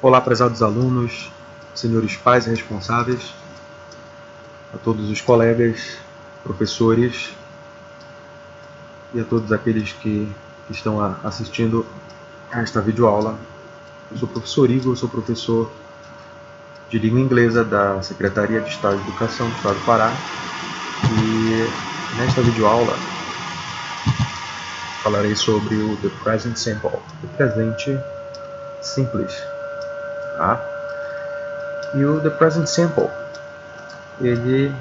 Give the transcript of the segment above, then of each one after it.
Olá, prezados alunos, senhores pais e responsáveis, a todos os colegas, professores e a todos aqueles que estão assistindo a esta videoaula. Eu sou o professor Igor, sou professor de língua inglesa da Secretaria de Estado de Educação do Estado do Pará e nesta videoaula falarei sobre o The Present Simple, o presente simples. Tá? E o The Present Simple, ele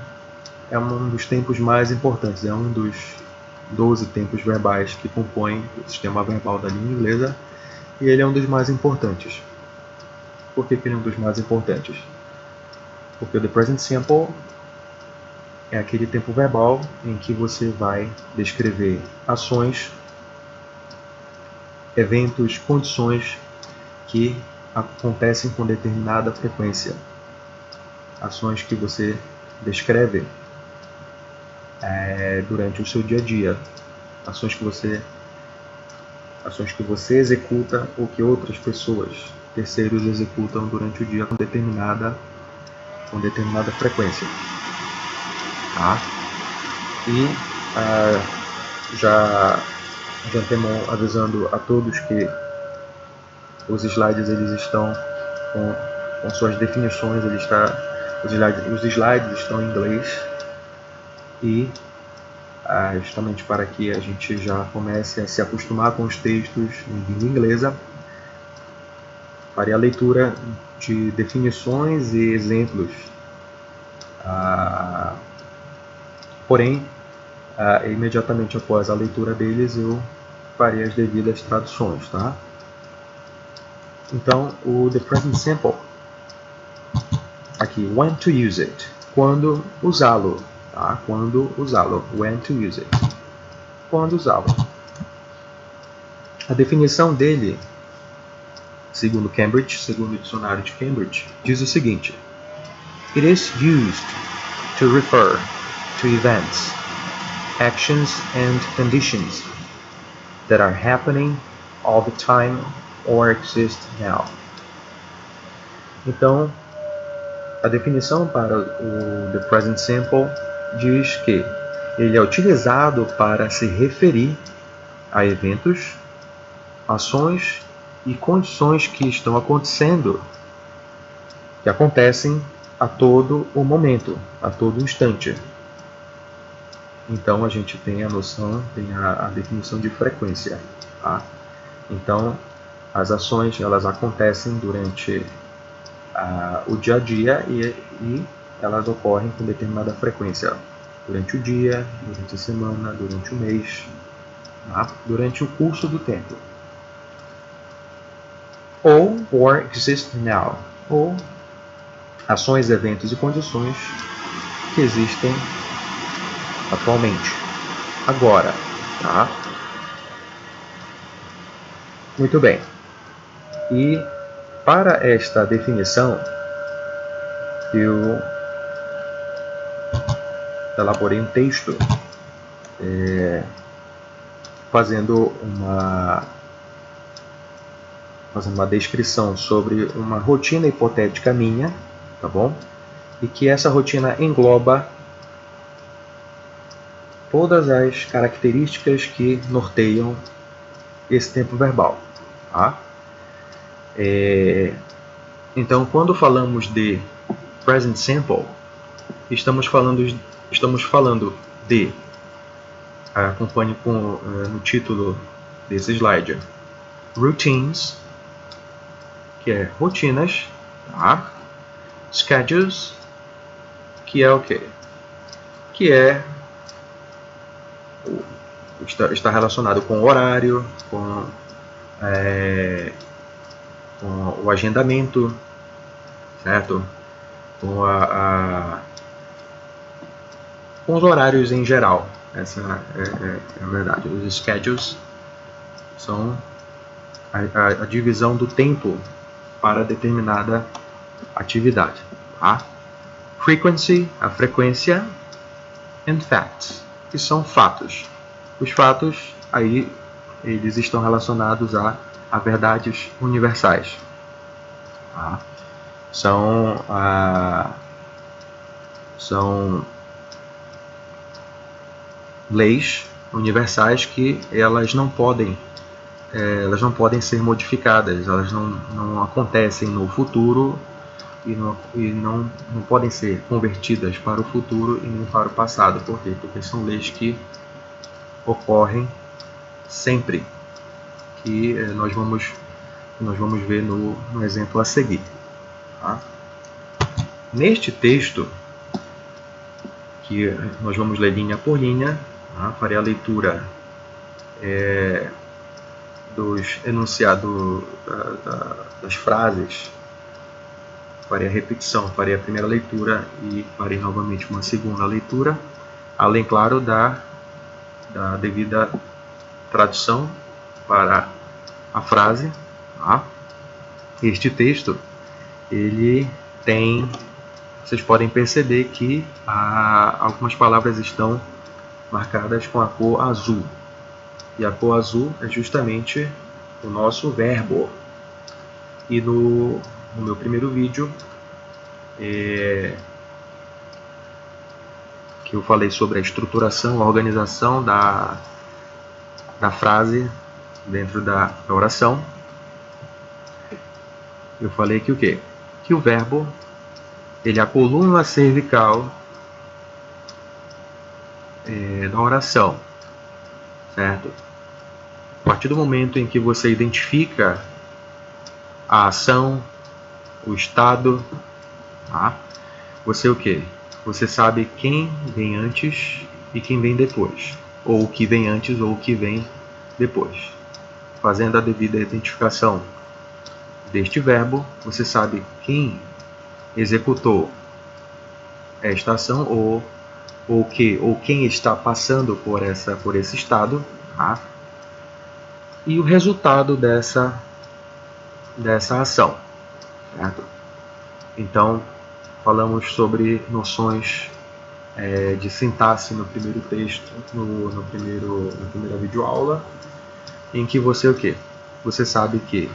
é um dos tempos mais importantes, é um dos 12 tempos verbais que compõem o sistema verbal da língua inglesa e ele é um dos mais importantes. Por que ele é um dos mais importantes? Porque o The Present Simple é aquele tempo verbal em que você vai descrever ações, eventos, condições que acontecem com determinada frequência. Ações que você descreve durante o seu dia a dia. Ações que você executa ou que outras pessoas, terceiros, executam durante o dia com determinada frequência. Tá? E já de antemão avisando a todos que os slides eles estão com suas definições, os slides estão em inglês e justamente para que a gente já comece a se acostumar com os textos em língua inglesa, farei a leitura de definições e exemplos. Porém, imediatamente após a leitura deles, eu farei as devidas traduções, tá? Então, o The Present Simple, aqui, when to use it, quando usá-lo, tá? Quando usá-lo, when to use it, quando usá-lo. A definição dele, segundo o dicionário de Cambridge, diz o seguinte: It is used to refer to events, actions and conditions that are happening all the time or exist now. Então, a definição para o The Present Simple diz que ele é utilizado para se referir a eventos, ações e condições que estão acontecendo, que acontecem a todo o momento, a todo instante. Então a gente tem a noção, tem a definição de frequência. Tá? Então as ações elas acontecem durante o dia a dia e elas ocorrem com determinada frequência. Durante o dia, durante a semana, durante o mês, tá? Durante o curso do tempo. Or exist now. Ou ações, eventos e condições que existem atualmente, agora, tá? Muito bem. E para esta definição, eu elaborei um texto fazendo uma descrição sobre uma rotina hipotética minha, tá bom? E que essa rotina engloba todas as características que norteiam esse tempo verbal. Tá? Então, quando falamos de Present Simple, estamos falando de, acompanhe no título desse slide, routines, que é rotinas, tá? Schedules, que é o quê? Que está relacionado com o horário, com o agendamento, certo? Com os horários em geral. Essa é a verdade. Os schedules são a divisão do tempo para determinada atividade. Tá? Frequency, a frequência, and facts, que são fatos. Os fatos, aí, eles estão relacionados a verdades universais. Tá? São leis universais que elas não podem ser modificadas, elas não acontecem no futuro e não podem ser convertidas para o futuro e nem para o passado. Por quê? Porque são leis que ocorrem sempre, que nós vamos ver no exemplo a seguir. Tá? Neste texto, que nós vamos ler linha por linha, tá? Farei a leitura dos enunciados das frases, farei a repetição, farei a primeira leitura e farei novamente uma segunda leitura, além, claro, da devida tradução para a frase. Tá? Este texto, ele tem, vocês podem perceber que algumas palavras estão marcadas com a cor azul. E a cor azul é justamente o nosso verbo. E no meu primeiro vídeo, que eu falei sobre a estruturação, a organização da frase dentro da oração, eu falei que o quê? Que o verbo, ele é a coluna cervical da oração, certo? A partir do momento em que você identifica a ação, o estado, tá? Você o quê? Você sabe quem vem antes e quem vem depois, ou o que vem antes ou o que vem depois. Fazendo a devida identificação deste verbo, você sabe quem executou esta ação ou quem está passando por esse estado, tá? E o resultado dessa ação, certo? Então, falamos sobre noções de sintaxe no primeiro texto, na primeira videoaula, em que você o quê? Você sabe que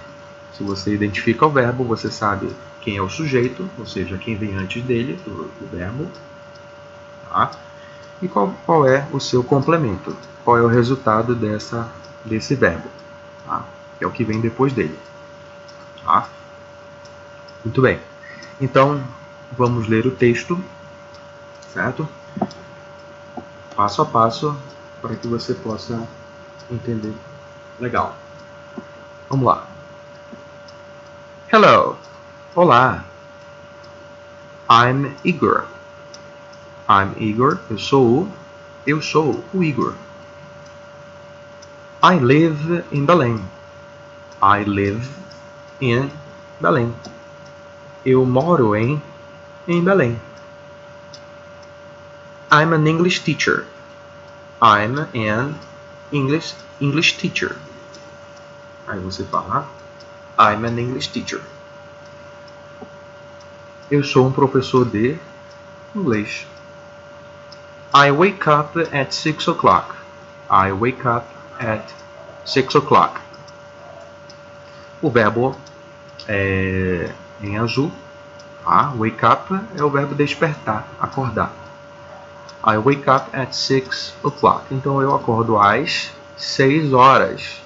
se você identifica o verbo, você sabe quem é o sujeito, ou seja, quem vem antes dele, do verbo, tá? E qual é o seu complemento, qual é o resultado desse verbo, tá? Que é o que vem depois dele. Tá? Muito bem. Então, vamos ler o texto, certo? Passo a passo, para que você possa entender legal. Vamos lá. Hello. Olá. I'm Igor. I'm Igor. Eu sou o Igor. I live in Belém. I live in Belém. Eu moro em Belém. I'm an English teacher. I'm an English teacher. Aí você fala, I'm an English teacher. Eu sou um professor de inglês. I wake up at 6 o'clock. I wake up at 6 o'clock. O verbo é em azul. Tá? Wake up é o verbo despertar, acordar. I wake up at 6 o'clock. Então eu acordo às 6 horas.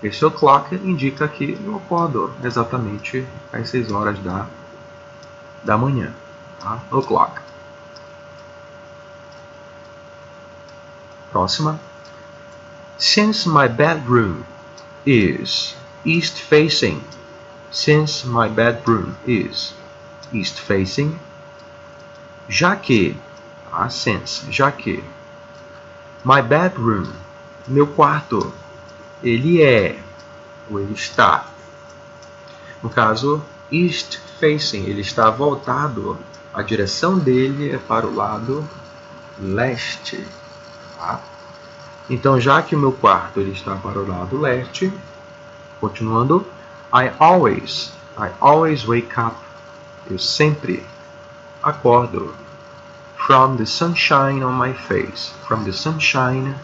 Esse o'clock indica que eu acordo exatamente às 6 horas da manhã. Tá? O'clock. Próxima. Since my bedroom is east facing. Since my bedroom is east facing. Já que, since, já que, my bedroom, meu quarto, ele é, ou ele está, no caso, east facing, ele está voltado, a direção dele é para o lado leste. Tá? Então, já que o meu quarto ele está para o lado leste, continuando, I always wake up, eu sempre acordo, from the sunshine on my face, from the sunshine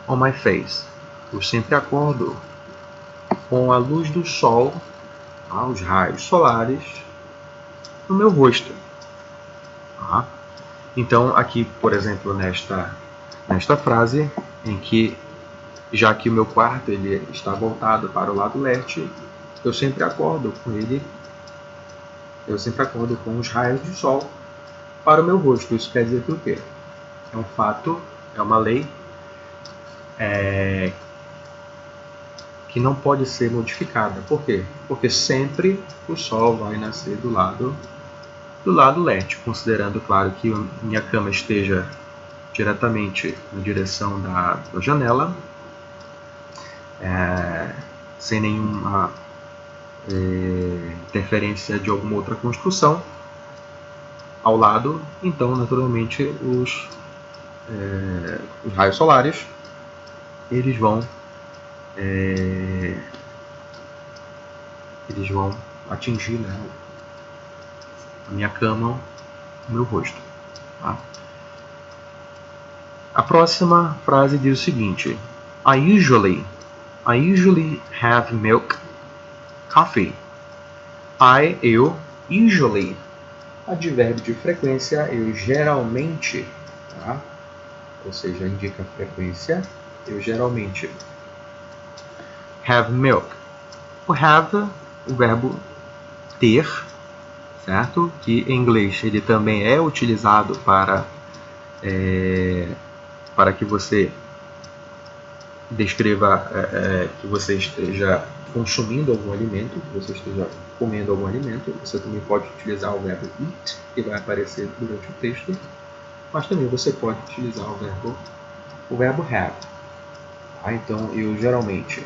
on my face, eu sempre acordo com a luz do sol tá? Os raios solares no meu rosto. Tá? Então, aqui, por exemplo, nesta frase, em que, já que o meu quarto ele está voltado para o lado leste, eu sempre acordo com os raios de sol para o meu rosto. Isso quer dizer que o quê? É um fato, é uma lei que não pode ser modificada. Por quê? Porque sempre o sol vai nascer do lado leste, considerando, claro, que minha cama esteja diretamente na direção da janela, sem nenhuma interferência de alguma outra construção ao lado. Então, naturalmente, os raios solares eles vão atingir, né, a minha cama, o meu rosto. Tá? A próxima frase diz o seguinte: I usually have milk, coffee. Eu, usually, advérbio de frequência, eu geralmente, tá? Ou seja, indica frequência, eu geralmente. Have milk. O have, o verbo ter, certo? Que em inglês ele também é utilizado para que você descreva que você esteja consumindo algum alimento, que você esteja comendo algum alimento. Você também pode utilizar o verbo eat, que vai aparecer durante o texto, mas também você pode utilizar o verbo have. Tá? Então, eu geralmente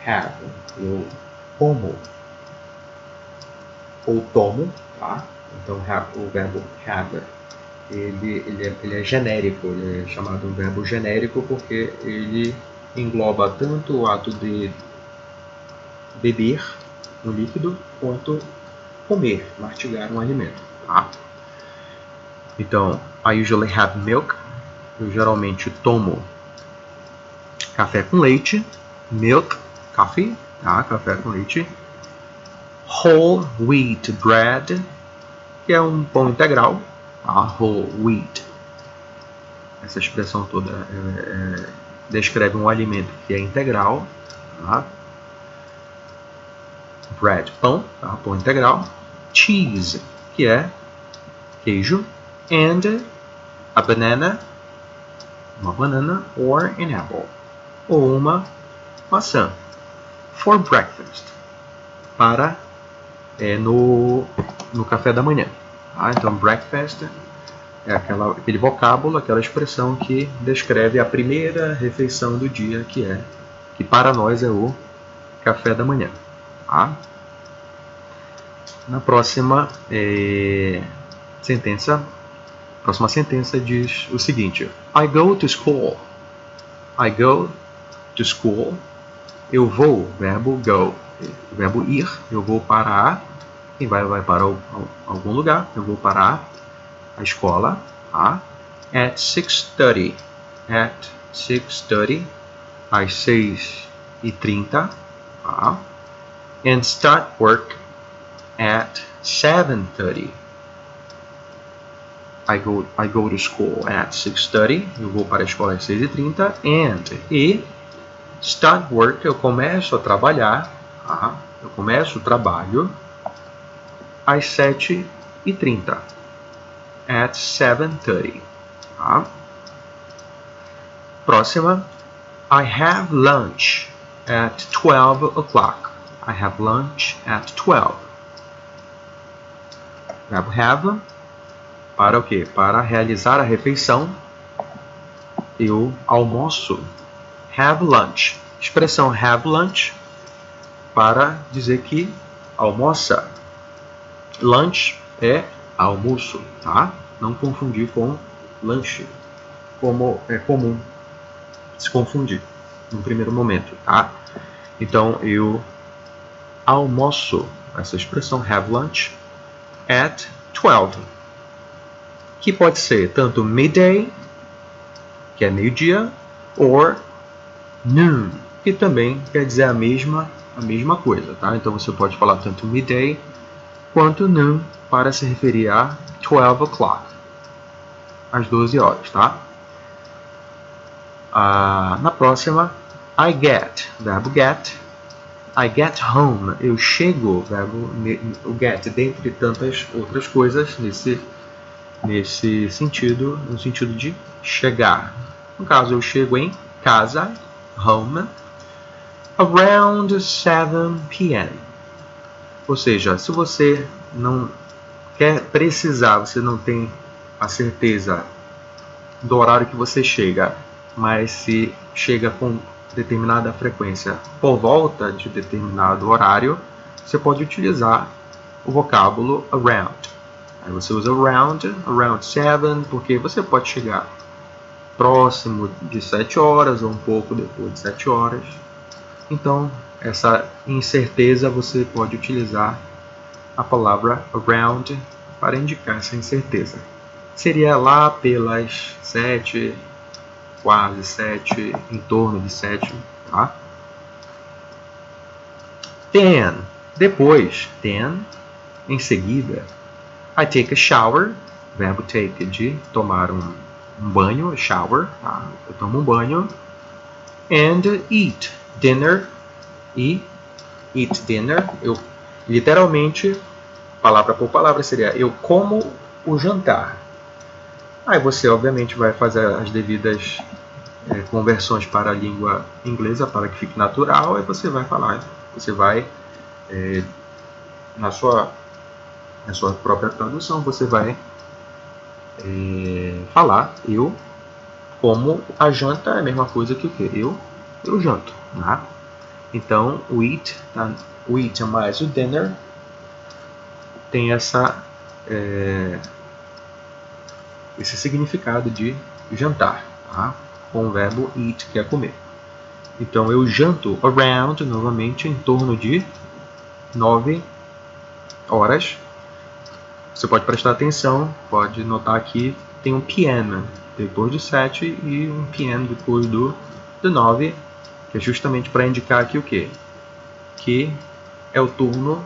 have, eu como ou tomo, tá? Então, o verbo have ele é genérico, ele é chamado um verbo genérico porque ele engloba tanto o ato de beber um líquido quanto comer, mastigar um alimento. Tá? Então, I usually have milk. Eu geralmente tomo café com leite. Milk, coffee, tá? Café com leite. Whole wheat bread, que é um pão integral. Whole wheat. Essa expressão toda descreve um alimento que é integral. Tá? Bread, pão, tá? Pão integral. Cheese, que é queijo. And a banana, uma banana, or an apple, ou uma maçã. For breakfast, para no café da manhã. Tá? Então, breakfast é aquele vocábulo, aquela expressão que descreve a primeira refeição do dia, que para nós é o café da manhã. Tá? Na próxima sentença diz o seguinte: I go to school. I go to school. Eu vou, verbo go, verbo ir. Eu vou para quem vai para algum lugar. Eu vou para a escola. Tá? At 6:30. At 6:30. Às 6:30. Tá? And start work at 7:30. I go to school at 6:30. Eu vou para a escola às 6:30. E start work, eu começo a trabalhar. Tá? Eu começo o trabalho às 7:30. At 7:30. Tá? Próxima. I have lunch at 12 o'clock. I have lunch at 12. Verbo have. Para o quê? Para realizar a refeição. Eu almoço. Have lunch. Expressão have lunch para dizer que almoça. Lunch é almoço, tá? Não confundir com lanche, como é comum se confundir no primeiro momento, tá? Então eu almoço. Essa expressão have lunch at 12. Que pode ser tanto midday, que é meio-dia, or noon, que também quer dizer a mesma coisa, tá? Então você pode falar tanto midday quanto noon para se referir a 12 o'clock, às 12 horas, tá? Na próxima, I get, verbo get. I get home, eu chego, verbo o get, dentre tantas outras coisas nesse sentido, no sentido de chegar. No caso, eu chego em casa, home, around 7 p.m. Ou seja, se você não quer precisar, você não tem a certeza do horário que você chega, mas se chega com determinada frequência por volta de determinado horário, você pode utilizar o vocábulo around. Aí você usa around 7, porque você pode chegar próximo de 7 horas ou um pouco depois de 7 horas. Então, essa incerteza você pode utilizar a palavra around para indicar essa incerteza. Seria lá pelas 7, quase 7, em torno de 7, tá? Then, depois, then, em seguida, I take a shower, verbo take de tomar um banho, shower, tá? Eu tomo um banho, and eat dinner, e eat dinner, eu literalmente, palavra por palavra, seria eu como o jantar. Aí você obviamente vai fazer as devidas conversões para a língua inglesa para que fique natural, aí você vai falar, você vai na sua própria tradução, você vai falar eu como a janta é a mesma coisa que o que? Eu janto, né? Então o eat é mais o dinner, tem esse significado de jantar, tá? Com o verbo eat, que é comer. Então eu janto around, novamente, em torno de 9 horas. Você pode prestar atenção, pode notar aqui, tem um PM depois de 7 e um PM depois do 9, que é justamente para indicar aqui o quê? Que é o turno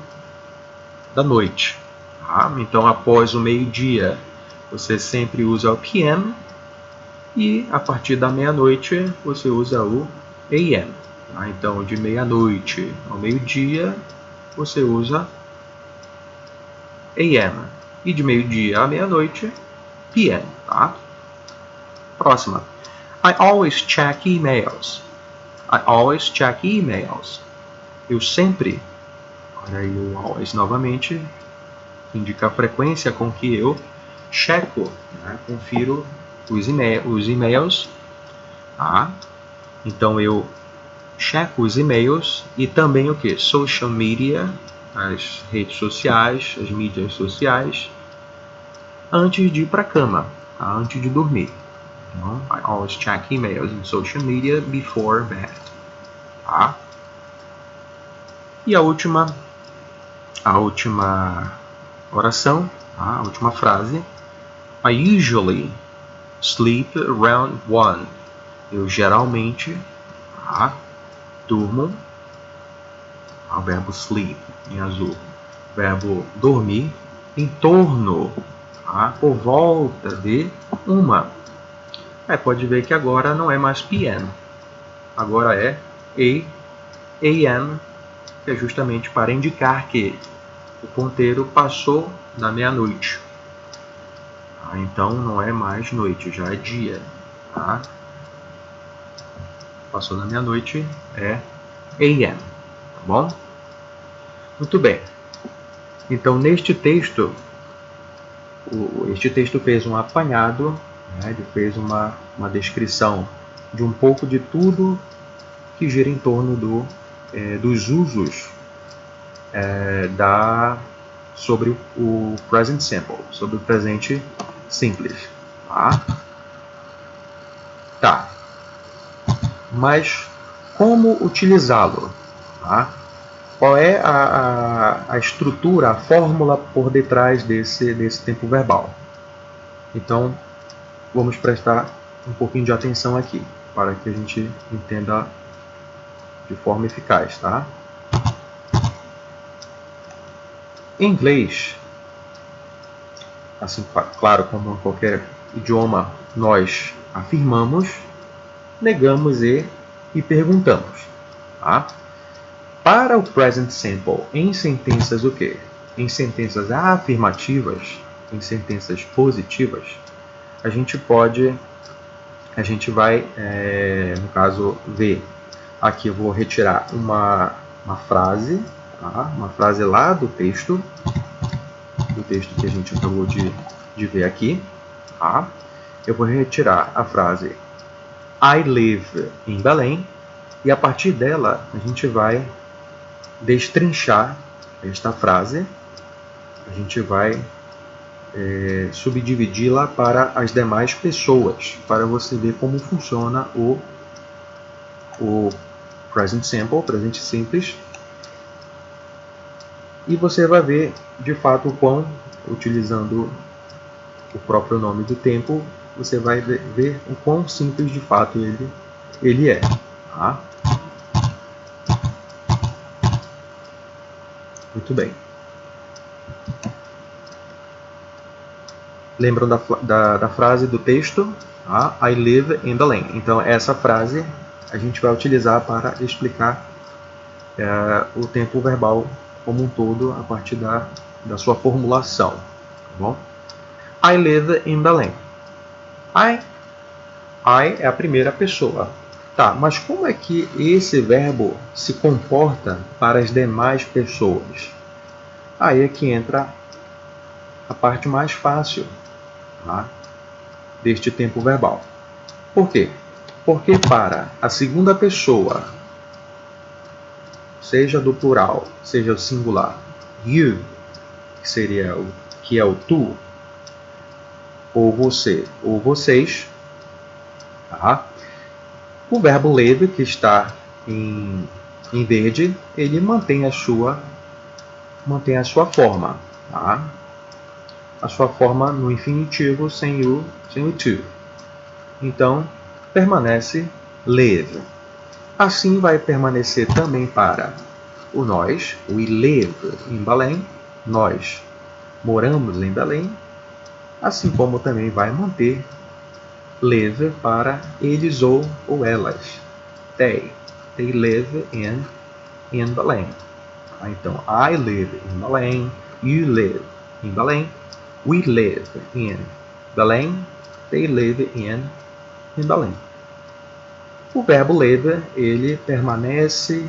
da noite. Tá? Então após o meio-dia, você sempre usa o PM, e a partir da meia-noite você usa o AM. Tá? Então de meia-noite ao meio-dia você usa AM. E de meio-dia à meia-noite, PM. Tá? Próxima. I always check emails. I always check emails. Eu sempre, olha aí o always novamente, indica a frequência com que eu checo, né? Confiro os e-mails. Tá? Então eu checo os e-mails e também o que? Social media, as redes sociais, as mídias sociais, antes de ir para a cama, tá? Antes de dormir. Então, I always check emails and social media before bed. Tá? E a última oração, tá? A última frase. I usually sleep around 1. Eu geralmente, tá? Durmo. O verbo sleep em azul. Verbo dormir em torno, tá? Por volta de 1. Pode ver que agora não é mais PM. Agora é AM, que é justamente para indicar que o ponteiro passou da meia-noite. Tá? Então não é mais noite, já é dia. Tá? Passou da meia-noite, é AM. Tá bom? Muito bem. Então neste texto, este texto fez um apanhado, né? Ele fez uma descrição de um pouco de tudo que gira em torno dos usos sobre o present simple, sobre o presente simples. Tá. Mas como utilizá-lo? Tá? Qual é a estrutura, a fórmula por detrás desse tempo verbal? Então, vamos prestar um pouquinho de atenção aqui, para que a gente entenda de forma eficaz, tá? Em inglês, assim, claro, como em qualquer idioma, nós afirmamos, negamos e perguntamos, tá? Para o present simple, em sentenças o quê? Em sentenças afirmativas, em sentenças positivas, a gente vai, no caso, ver. Aqui eu vou retirar uma frase, tá? Uma frase lá do texto que a gente acabou de ver aqui, tá? Eu vou retirar a frase I live in Belém, e a partir dela a gente vai destrinchar esta frase, a gente vai subdividi-la para as demais pessoas, para você ver como funciona o present simple, presente simples, e você vai ver de fato utilizando o próprio nome do tempo, você vai ver o quão simples de fato ele é. Tá? Muito bem. Lembram da frase do texto? Tá? I live in Belém. Então, essa frase a gente vai utilizar para explicar o tempo verbal como um todo a partir da sua formulação. Tá bom? I live in Belém. I é a primeira pessoa. Tá, mas como é que esse verbo se comporta para as demais pessoas? Aí é que entra a parte mais fácil, tá, deste tempo verbal. Por quê? Porque para a segunda pessoa, seja do plural, seja do singular, you, que é o tu, ou você, ou vocês, tá? O verbo live, que está em verde, ele mantém a sua forma, tá? A sua forma no infinitivo sem o to. Então, permanece live. Assim vai permanecer também para o nós, we live in Belém, nós moramos em Belém, assim como também vai manter live para eles ou elas. They live in Belém. Então, I live in Belém, you live in Belém, we live in Belém, they live in Belém. O verbo live, ele permanece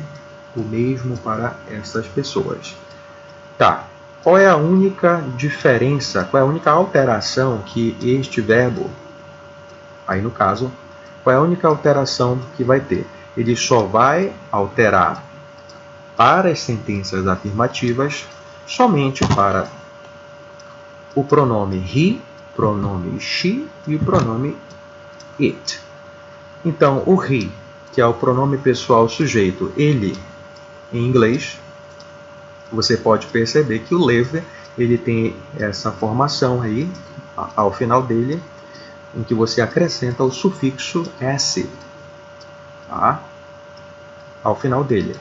o mesmo para essas pessoas. Tá. Qual é a única diferença, qual é a única alteração que este verbo, aí no caso, qual é a única alteração que vai ter? Ele só vai alterar para as sentenças afirmativas somente para o pronome he, pronome she e o pronome it. Então, o he, que é o pronome pessoal sujeito, ele, em inglês, você pode perceber que o live, ele tem essa formação aí, ao final dele, em que você acrescenta o sufixo s, tá? Ao final dele.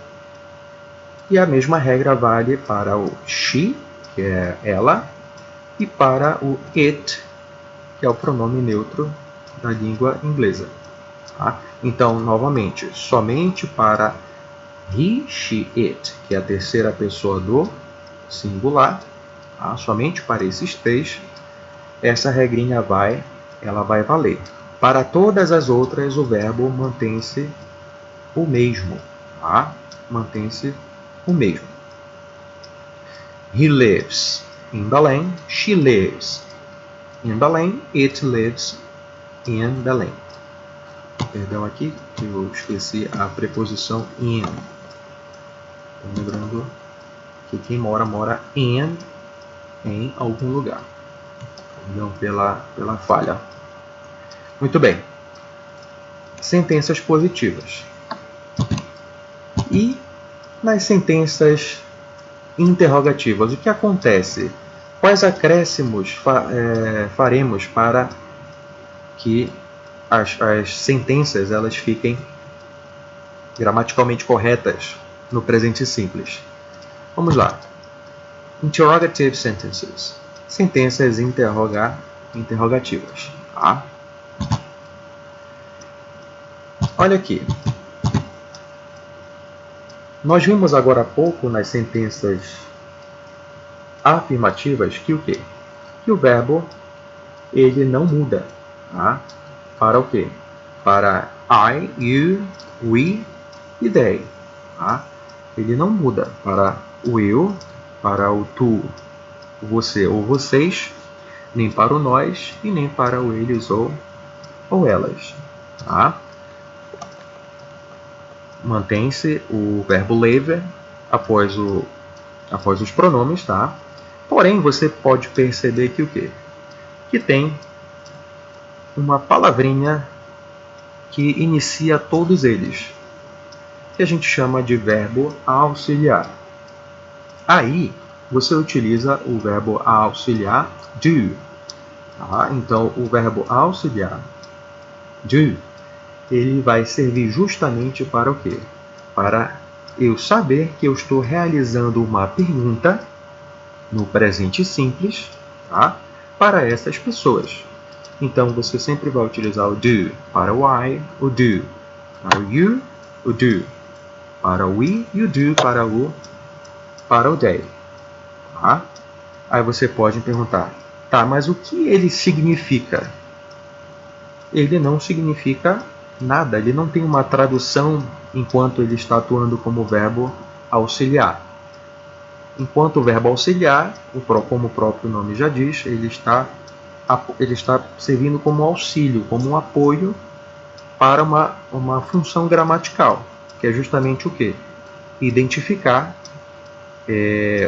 E a mesma regra vale para o she, que é ela, e para o it, que é o pronome neutro da língua inglesa. Tá? Então, novamente, somente para he, she, it, que é a terceira pessoa do singular, tá? Somente para esses três, essa regrinha vai valer. Para todas as outras, o verbo mantém-se o mesmo. Tá? Mantém-se o mesmo. He lives in Belém, she lives in Belém, it lives in Belém. Perdão aqui, que eu esqueci a preposição in. Lembrando que quem mora em algum lugar. Perdão pela falha. Muito bem. Sentenças positivas. E nas sentenças interrogativas, o que acontece? Quais acréscimos faremos para que as sentenças elas fiquem gramaticalmente corretas no presente simples. Vamos lá. Interrogative sentences. Sentenças interrogativas. Tá? Olha aqui. Nós vimos agora há pouco nas sentenças afirmativas que o quê? Que o verbo ele não muda. Tá? Para o quê? Para I, you, we e they. Tá? Ele não muda para o eu, para o tu, você ou vocês, nem para o nós e nem para o eles ou elas. Tá? Mantém-se o verbo live após os pronomes, tá? Porém, você pode perceber que o quê? Que tem uma palavrinha que inicia todos eles, que a gente chama de verbo auxiliar. Aí, você utiliza o verbo auxiliar do. Tá? Então, o verbo auxiliar do, ele vai servir justamente para o quê? Para eu saber que eu estou realizando uma pergunta no presente simples, tá? Para essas pessoas. Então, você sempre vai utilizar o do para o I, o do para o you, o do para o we e o do para o they. Tá? Aí você pode perguntar, tá, mas o que ele significa? Ele não significa nada, ele não tem uma tradução enquanto ele está atuando como verbo auxiliar. Enquanto o verbo auxiliar, como o próprio nome já diz, ele está servindo como auxílio, como um apoio para uma função gramatical, que é justamente o quê? Identificar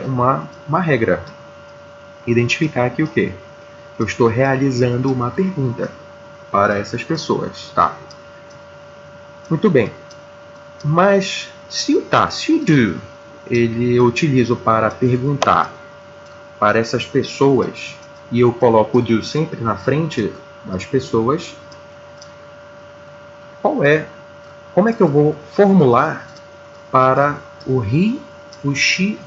uma regra. Identificar que o quê? Eu estou realizando uma pergunta para essas pessoas, tá? Muito bem. Mas se o do eu utilizo para perguntar para essas pessoas e eu coloco o do sempre na frente das pessoas, como é que eu vou formular para o he, o she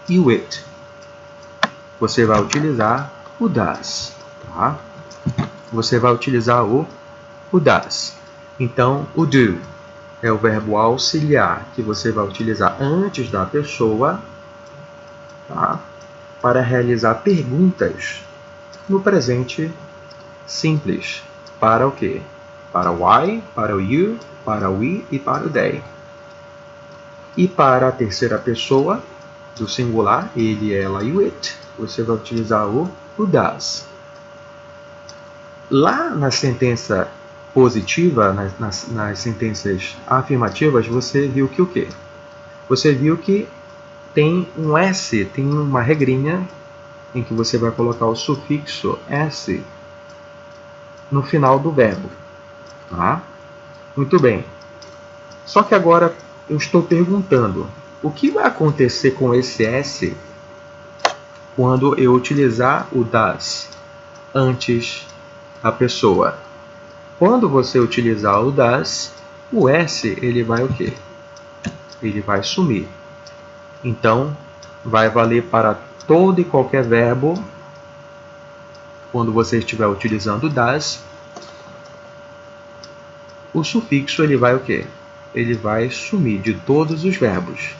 e o it? Você vai utilizar o does, tá? Você vai utilizar o does. Então, o do é o verbo auxiliar que você vai utilizar antes da pessoa, tá? Para realizar perguntas no presente simples. Para o quê? Para o I, para o you, para o we e para o they. E para a terceira pessoa do singular, ele, ela e o it, você vai utilizar o does. Lá na sentença positiva, nas sentenças afirmativas, você viu que o quê? Você viu que tem um S, tem uma regrinha em que você vai colocar o sufixo S no final do verbo. Tá? Muito bem. Só que agora eu estou perguntando, o que vai acontecer com esse S quando eu utilizar o does antes da pessoa? Quando você utilizar o does, o S ele vai o quê? Ele vai sumir. Então, vai valer para todo e qualquer verbo quando você estiver utilizando o does. O sufixo ele vai o quê? Ele vai sumir de todos os verbos.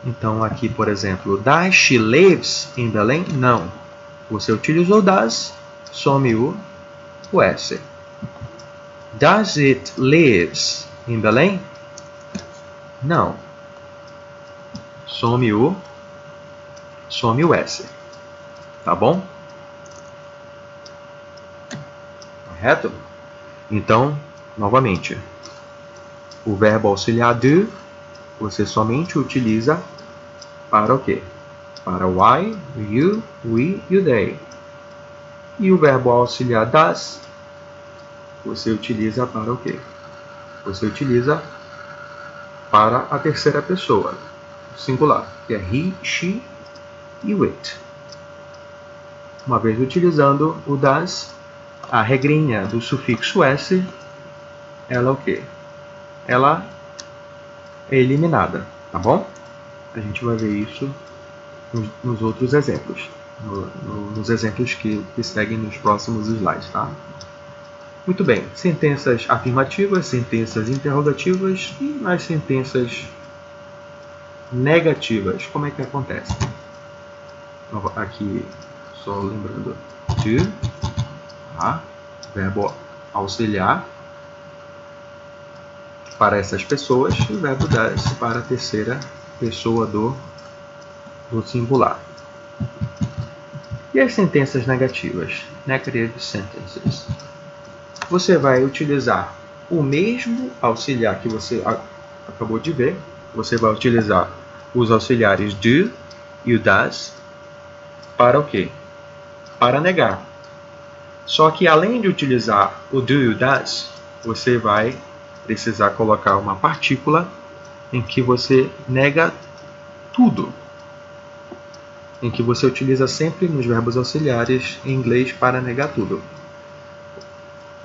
Então, aqui, por exemplo, does she lives in Belém? Não. Você utilizou does, some o S. Does it lives in Belém? Não. Some o S. Tá bom? Correto? Então, novamente, o verbo auxiliar do, você somente utiliza para o quê? Para o I, o you, o we e o they. E o verbo auxiliar does, você utiliza para o quê? Você utiliza para a terceira pessoa, singular, que é he, she e o it. Uma vez utilizando o does, a regrinha do sufixo S, ela é o quê? ela é eliminada, tá bom? A gente vai ver isso nos outros exemplos, nos exemplos que seguem nos próximos slides, tá? Muito bem, sentenças afirmativas, sentenças interrogativas e as sentenças negativas. Como é que acontece? Aqui, só lembrando, do, tá? Verbo auxiliar para essas pessoas e o verbo does para a terceira pessoa do singular. E as sentenças negativas? Negative sentences. Você vai utilizar o mesmo auxiliar que você acabou de ver. Você vai utilizar os auxiliares do e o does para o quê? Para negar. Só que além de utilizar o do e o does, você vai precisar colocar uma partícula em que você nega tudo. Em que você utiliza sempre nos verbos auxiliares em inglês para negar tudo.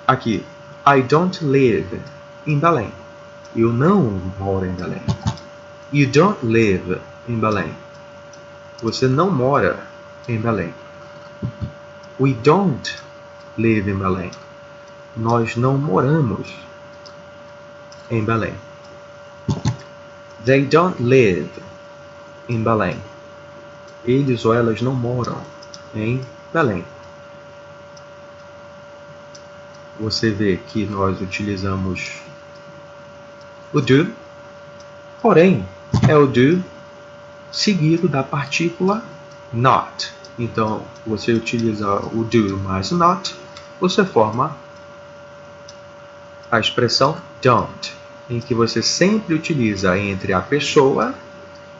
Aqui, I don't live in Belém. Eu não moro em Belém. You don't live in Belém. Você não mora em Belém. We don't live in Belém. Nós não moramos em Belém. They don't live in Belém. Eles ou elas não moram em Belém. Você vê que nós utilizamos o do, porém é o do seguido da partícula not. Então, você utiliza o do mais not, você forma a expressão don't, em que você sempre utiliza entre a pessoa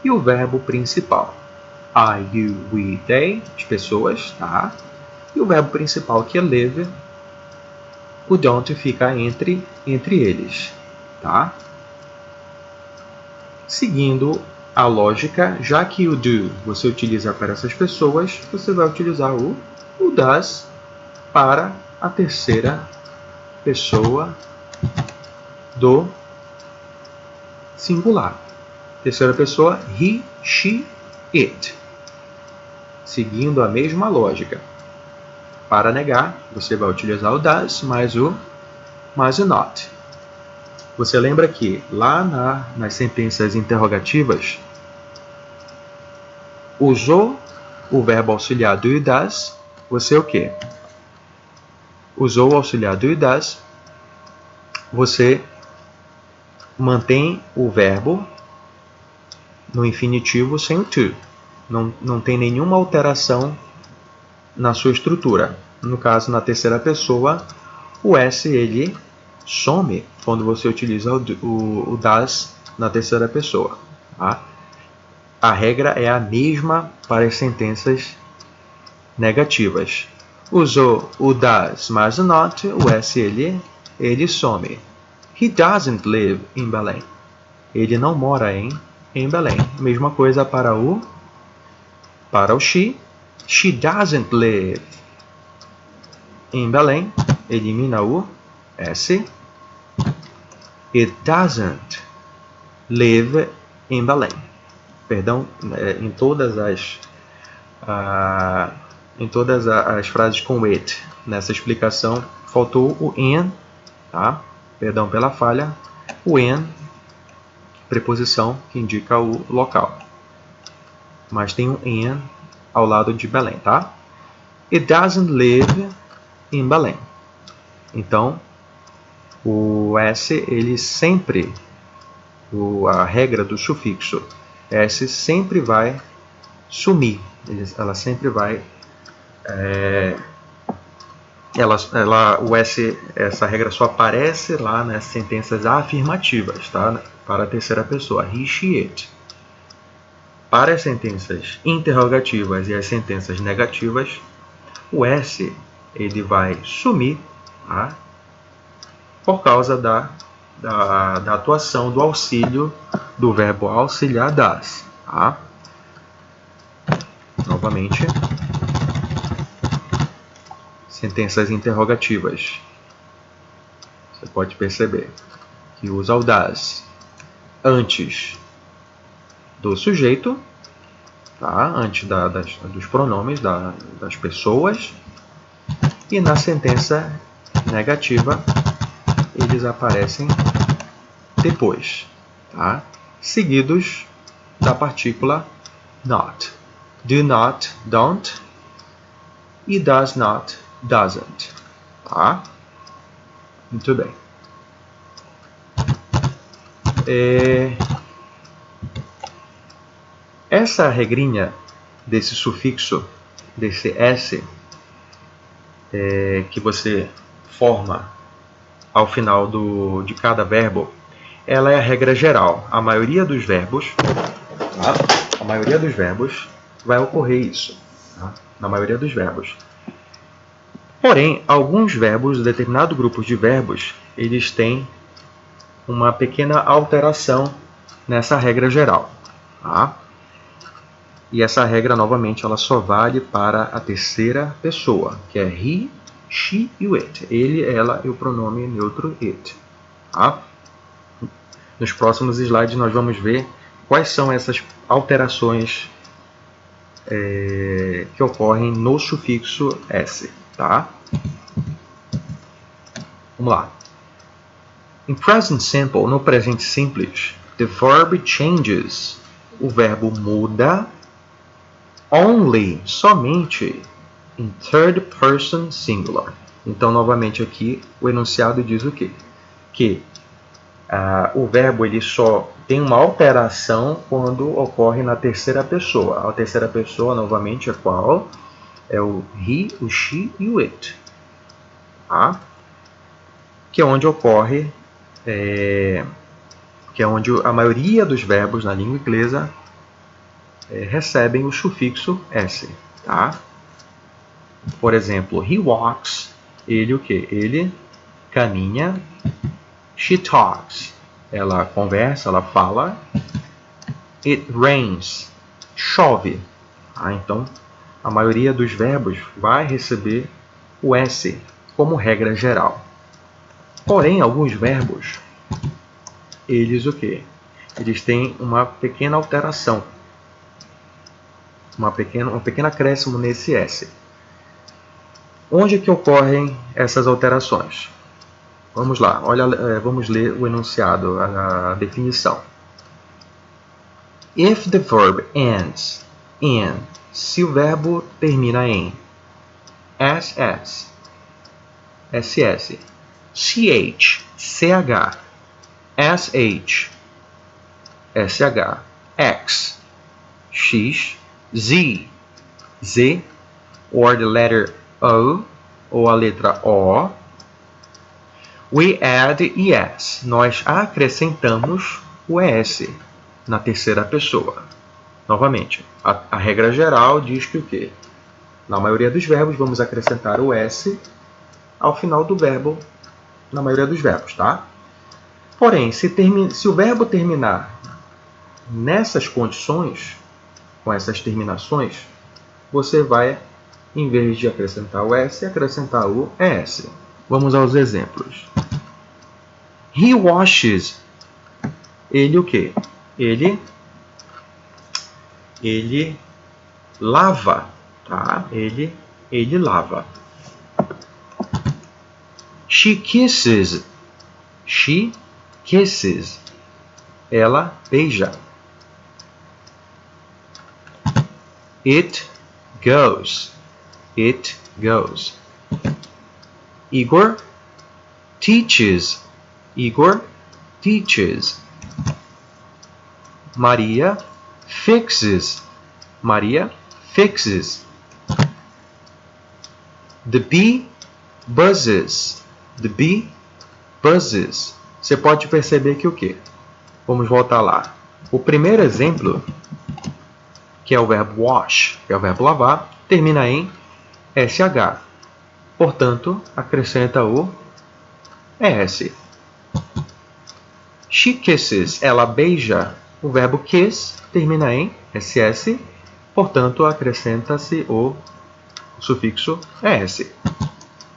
e o verbo principal. I, you, we, they, as pessoas, tá? E o verbo principal, que é live, o don't fica entre eles, tá? Seguindo a lógica, já que o do você utiliza para essas pessoas, você vai utilizar o does para a terceira pessoa do singular. Terceira pessoa, he, she, it. Seguindo a mesma lógica. Para negar, você vai utilizar o does mais o not. Você lembra que lá nas sentenças interrogativas, usou o verbo auxiliar do e does, você o quê? Usou o auxiliar do e does, você mantém o verbo no infinitivo sem o to. Não tem nenhuma alteração na sua estrutura. No caso, na terceira pessoa, o S ele some quando você utiliza o does na terceira pessoa. Tá? A regra é a mesma para as sentenças negativas. Usou o does mais o not, o S ele some. He doesn't live in Belém. Ele não mora em Belém. Mesma coisa para o she. She doesn't live in Belém. Elimina o S. It doesn't live in Belém. Perdão, em todas as frases com it, nessa explicação, faltou o in, tá? Perdão pela falha. O in, preposição que indica o local. Mas tem um in ao lado de Belém, tá? It doesn't live in Belém. Então, o S, ele sempre, a regra do sufixo S sempre vai sumir. Ela sempre vai... o S, essa regra só aparece lá nas sentenças afirmativas, tá? Para a terceira pessoa, he, she, it. Para as sentenças interrogativas e as sentenças negativas, o S ele vai sumir, tá? Por causa da atuação do auxílio do verbo auxiliar das. Tá? Novamente, sentenças interrogativas. Você pode perceber que usa o does antes do sujeito, tá? Antes dos pronomes das pessoas, e na sentença negativa eles aparecem depois, tá? Seguidos da partícula not. Do not, don't, e does not, doesn't, tá? Muito bem. Essa regrinha desse sufixo, desse S, que você forma ao final de cada verbo, ela é a regra geral. A maioria dos verbos, tá? A maioria dos verbos vai ocorrer isso, tá? Na maioria dos verbos. Porém, alguns verbos, determinado grupo de verbos, eles têm uma pequena alteração nessa regra geral, tá? E essa regra, novamente, ela só vale para a terceira pessoa, que é he, she e o it. Ele, ela e o pronome neutro it, tá? Nos próximos slides nós vamos ver quais são essas alterações que ocorrem no sufixo S, tá? Vamos lá. Em present simple, no presente simples, the verb changes. O verbo muda only, somente, in third person singular. Então, novamente aqui, o enunciado diz o quê? Que o verbo ele só tem uma alteração quando ocorre na terceira pessoa. A terceira pessoa, novamente, é qual? É o he, o she e o it. Tá? Que é onde ocorre, que é onde a maioria dos verbos na língua inglesa recebem o sufixo S. Tá? Por exemplo, he walks, ele o quê? Ele caminha. She talks, ela conversa, ela fala. It rains, chove. Ah, então, a maioria dos verbos vai receber o S como regra geral. Porém, alguns verbos, eles o quê? Eles têm uma pequena alteração, um pequeno acréscimo nesse S. Onde que ocorrem essas alterações? Vamos lá, vamos ler o enunciado, a definição. If the verb ends in, se o verbo termina em SS, SS, CH, CH, SH, SH, X, X, Z, Z, or the letter O, ou a letra O, we add ES. Nós acrescentamos o ES na terceira pessoa. Novamente, a regra geral diz que o quê? Na maioria dos verbos, vamos acrescentar o S ao final do verbo, na maioria dos verbos, tá? Porém, se o verbo terminar nessas condições, com essas terminações, você vai, em vez de acrescentar o S, acrescentar o ES. Vamos aos exemplos. He washes. Ele o quê? Ele lava, tá? Ele lava. She kisses. She kisses. Ela beija. It goes. It goes. Igor teaches. Igor teaches. Maria fixes. Maria fixes. The bee buzzes. The bee buzzes. Você pode perceber que o quê? Vamos voltar lá. O primeiro exemplo, que é o verbo wash, que é o verbo lavar, termina em SH. Portanto, acrescenta o ES. She kisses. Ela beija. O verbo kiss termina em SS. Portanto, acrescenta-se o sufixo ES.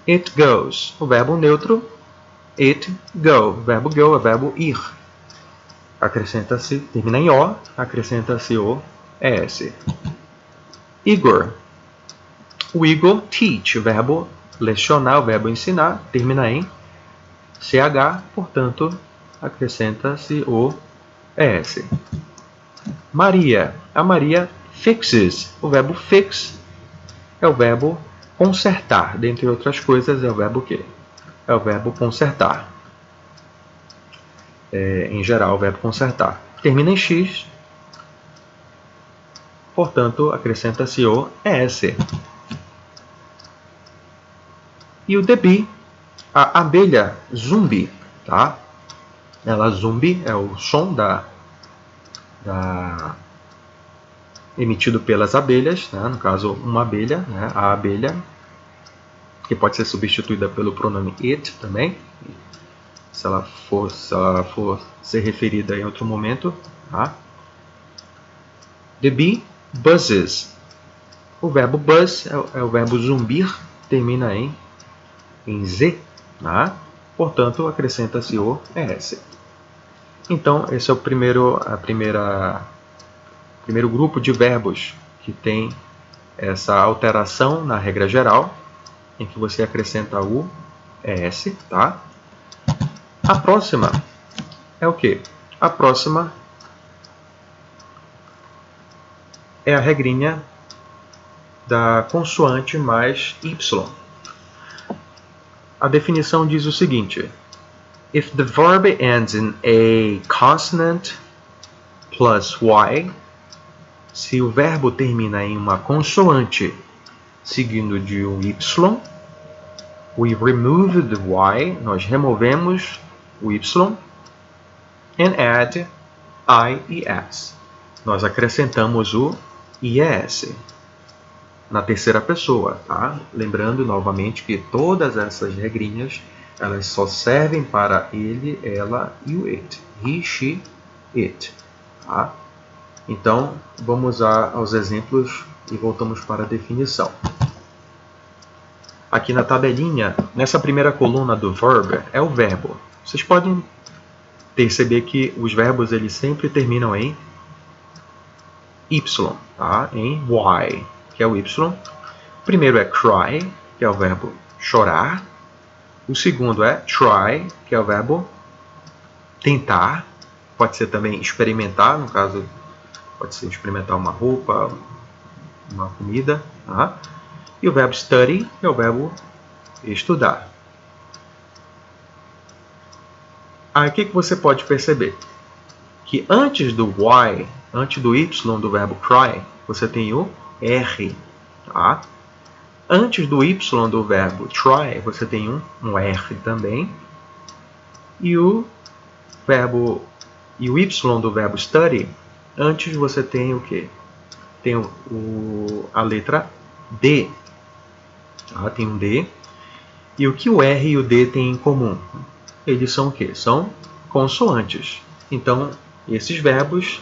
It goes. O verbo neutro it, go. O verbo go é o verbo ir. Acrescenta-se, termina em O, acrescenta-se o ES. Igor. O Igor, teach, o verbo lecionar, o verbo ensinar, termina em CH, portanto, acrescenta-se o ES. Maria. A Maria fixes. O verbo fix é o verbo consertar. Dentre outras coisas, é o verbo quê? É o verbo consertar. Em geral, o verbo consertar. Termina em X, portanto, acrescenta-se o ES. E o the bee, a abelha zumbi, tá? Ela zumbi é o som emitido pelas abelhas, né? No caso, uma abelha, né? A abelha, que pode ser substituída pelo pronome it também, se ela for ser referida em outro momento, tá? The bee buzzes. O verbo buzz é o verbo zumbir, termina em Z, tá? Portanto, acrescenta-se o ES. Então, esse é o primeiro grupo de verbos que tem essa alteração na regra geral, em que você acrescenta o ES, tá? A próxima é o quê? A próxima é a regrinha da consoante mais Y. A definição diz o seguinte: if the verb ends in a consonant plus Y, se o verbo termina em uma consoante seguindo de um Y, we remove the Y, nós removemos o Y, and add I e S. Nós acrescentamos o IES na terceira pessoa, tá? Lembrando novamente que todas essas regrinhas, elas só servem para ele, ela e o it. He, she, it. Tá? Então, vamos aos exemplos e voltamos para a definição. Aqui na tabelinha, nessa primeira coluna do verb, é o verbo. Vocês podem perceber que os verbos eles sempre terminam em Y, tá? Em Y, que é o Y. O primeiro é cry, que é o verbo chorar. O segundo é try, que é o verbo tentar. Pode ser também experimentar, no caso, pode ser experimentar uma roupa, uma comida. Tá? E o verbo study, que é o verbo estudar. Aí o que você pode perceber? Que antes do Y, antes do Y do verbo cry, você tem o R. Tá? Antes do Y do verbo try, você tem um R também. E o Y do verbo study, antes você tem o quê? Tem a letra D. Tá? Tem um D. E o que o R e o D têm em comum? Eles são o quê? São consoantes. Então, esses verbos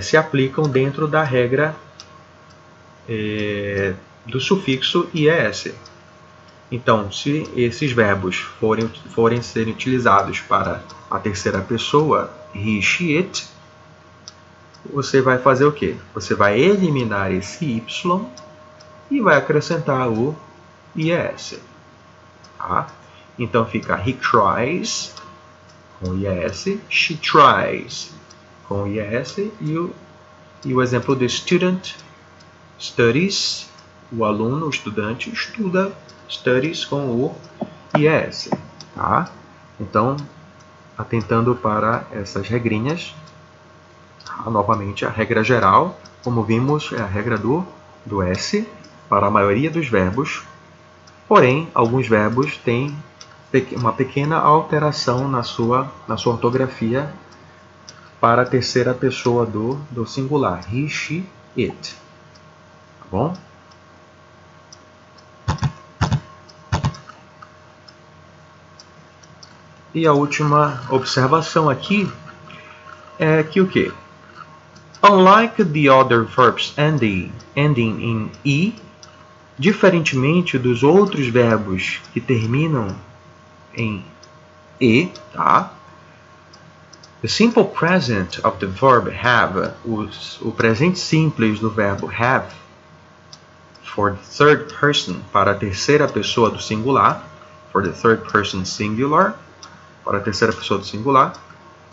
se aplicam dentro da regra do sufixo IES. Então, se esses verbos forem serem utilizados para a terceira pessoa, he, she, it, você vai fazer o quê? Você vai eliminar esse Y e vai acrescentar o IES. Tá? Então fica he tries com IES, she tries com IES e o exemplo do student, studies, o aluno, o estudante, estuda, studies com o IES. Tá? Então, atentando para essas regrinhas, novamente a regra geral, como vimos, é a regra do S para a maioria dos verbos, porém, alguns verbos têm uma pequena alteração na sua ortografia para a terceira pessoa do singular, he, she, it. Tá bom? E a última observação aqui é que o quê? Unlike the other verbs ending in E, diferentemente dos outros verbos que terminam em E, tá? The simple present of the verb have, o presente simples do verbo have, for the third person, para a terceira pessoa do singular, for the third person singular, para a terceira pessoa do singular,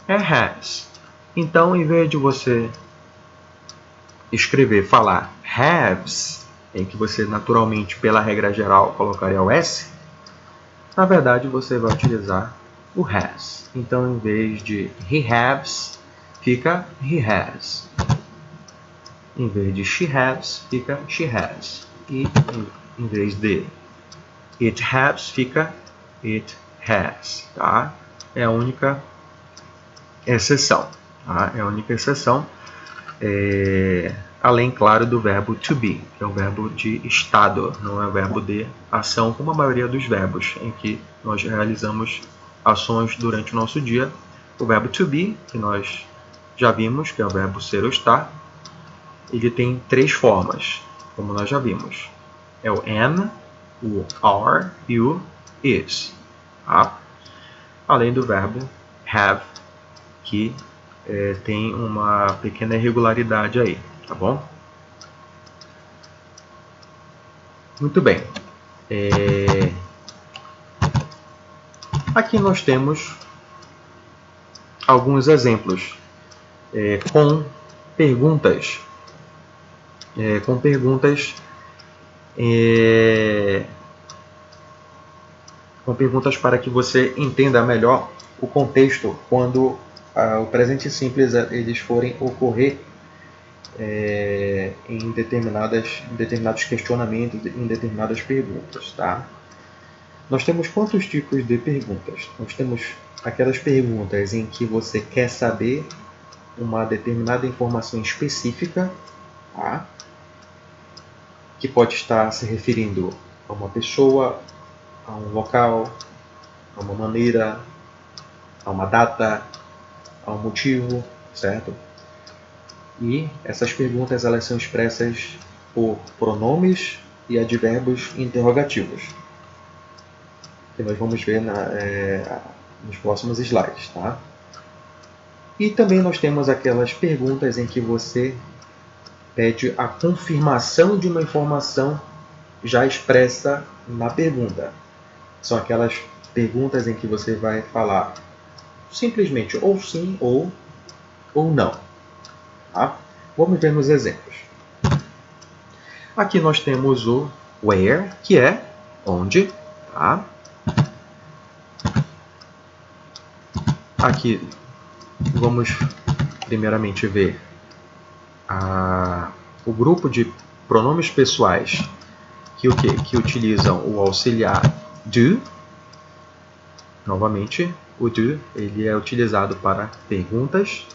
é has. Então, em vez de você escrever, falar haves, em que você naturalmente, pela regra geral, colocaria o S, na verdade você vai utilizar o has. Então, em vez de he has, fica he has. Em vez de she has, fica she has. E em vez de it has, fica it has. Tá? É a única exceção. Tá? É a única exceção. Além, claro, do verbo to be, que é o verbo de estado, não é o verbo de ação, como a maioria dos verbos em que nós realizamos ações durante o nosso dia. O verbo to be, que nós já vimos, que é o verbo ser ou estar, ele tem três formas, como nós já vimos. É o am, o are e o is. Tá? Além do verbo have, que tem uma pequena irregularidade aí, tá bom? Muito bem. Aqui nós temos alguns exemplos com perguntas. Com perguntas para que você entenda melhor o contexto quando o presente simples eles forem ocorrer em determinados questionamentos, em determinadas perguntas, tá? Nós temos quantos tipos de perguntas? Nós temos aquelas perguntas em que você quer saber uma determinada informação específica, tá? Que pode estar se referindo a uma pessoa, a um local, a uma maneira, a uma data, a um motivo, certo? E essas perguntas elas são expressas por pronomes e advérbios interrogativos, que nós vamos ver nos próximos slides, tá? E também nós temos aquelas perguntas em que você pede a confirmação de uma informação já expressa na pergunta. São aquelas perguntas em que você vai falar simplesmente ou sim ou não. Tá? Vamos ver nos exemplos. Aqui nós temos o where, que é onde. Tá? Aqui vamos primeiramente ver o grupo de pronomes pessoais que utilizam o auxiliar do. Novamente, o do ele é utilizado para perguntas.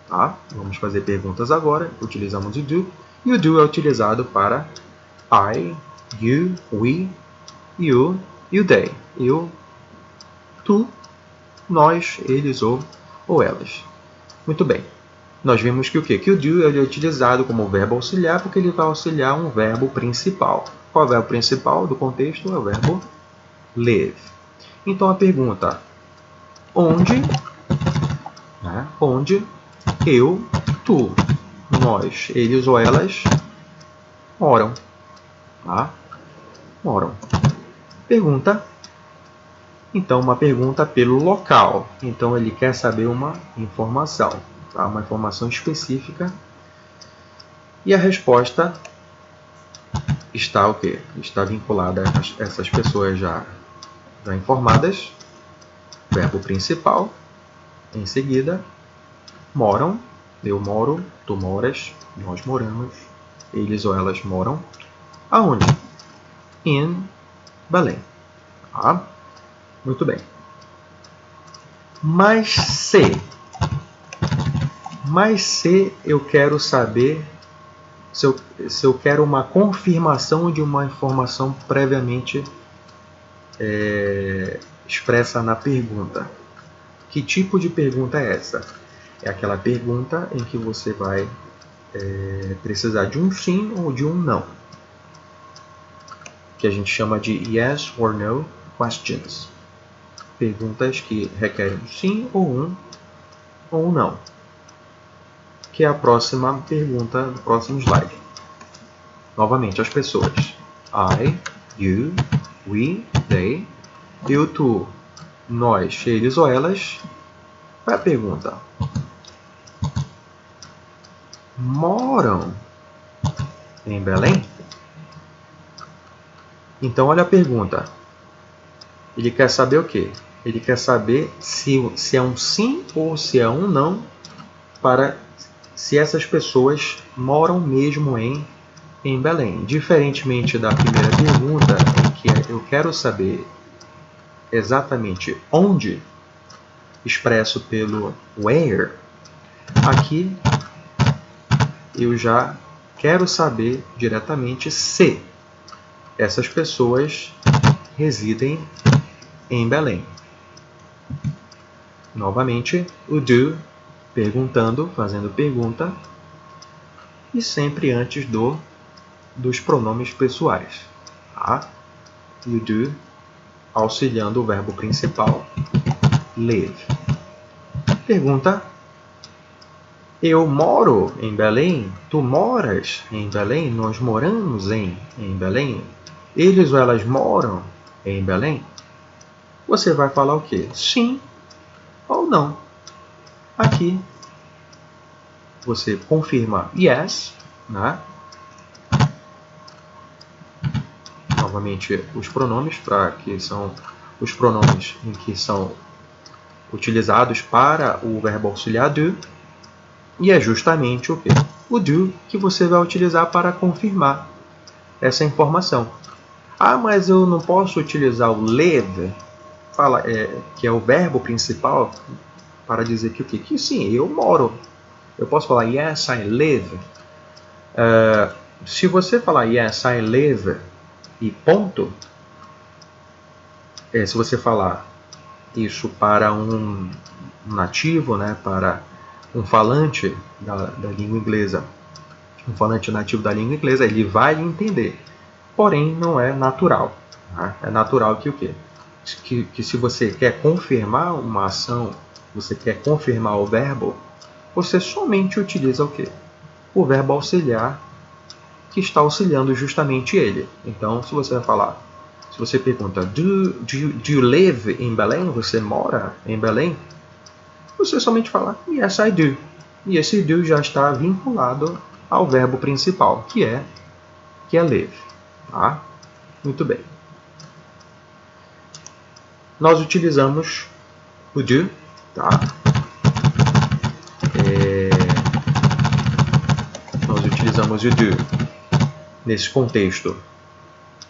Tá? Vamos fazer perguntas agora. Utilizamos o do. E o do é utilizado para I, you, we, you e o they. Eu, tu, nós, eles ou elas. Muito bem. Nós vimos que o quê? Que o do ele é utilizado como verbo auxiliar porque ele vai auxiliar um verbo principal. Qual é o verbo principal do contexto? É o verbo live. Então a pergunta: onde? Né? Onde eu, tu, nós, eles ou elas moram? Tá? Moram. Pergunta. Então uma pergunta pelo local. Então ele quer saber uma informação. Tá? Uma informação específica. E a resposta está o quê? Está vinculada a essas pessoas já informadas. Verbo principal. Em seguida, moram. Eu moro, tu moras, nós moramos, eles ou elas moram. Aonde? In Belém. Tá? Muito bem. Mas se eu quero saber, se eu quero uma confirmação de uma informação previamente expressa na pergunta. Que tipo de pergunta é essa? É aquela pergunta em que você vai precisar de um sim ou de um não. Que a gente chama de yes or no questions. perguntas que requerem um sim ou um não. Que é a próxima pergunta do próximo slide. Novamente, as pessoas. I, you, we, they, eu, tu, nós, eles ou elas. Qual é a pergunta? Moram em Belém? Então, olha a pergunta. Ele quer saber o quê? Ele quer saber se é um sim ou se é um não, para se essas pessoas moram mesmo em Belém. Diferentemente da primeira pergunta, em que eu quero saber exatamente onde, expresso pelo where, aqui eu já quero saber diretamente se essas pessoas residem em Belém. Novamente, o do, perguntando, fazendo pergunta, e sempre antes dos pronomes pessoais. Tá? E o do auxiliando o verbo principal, live. Pergunta: eu moro em Belém? Tu moras em Belém? Nós moramos em Belém? Eles ou elas moram em Belém? Você vai falar o quê? Sim ou não. Aqui você confirma yes, né? Novamente os pronomes, que são os pronomes em que são utilizados para o verbo auxiliar do, e é justamente o quê? O do que você vai utilizar para confirmar essa informação. Ah, mas eu não posso utilizar o live, que é o verbo principal, para dizer que o quê? Que sim, eu moro. Eu posso falar yes, I live. Se você falar yes, I live e ponto, se você falar isso para um nativo, né, para um falante da língua inglesa, um falante nativo da língua inglesa, ele vai entender. Porém, não é natural. Tá? É natural que o quê? Que se você quer confirmar uma ação, você quer confirmar o verbo, você somente utiliza o quê? O verbo auxiliar que está auxiliando justamente ele. Então, se você vai falar, se você pergunta, do you live in Belém? Você mora em Belém? Você somente fala, yes, I do. E esse do já está vinculado ao verbo principal, que é live. Tá? Muito bem. Nós utilizamos o do, tá? Nós utilizamos o do nesse contexto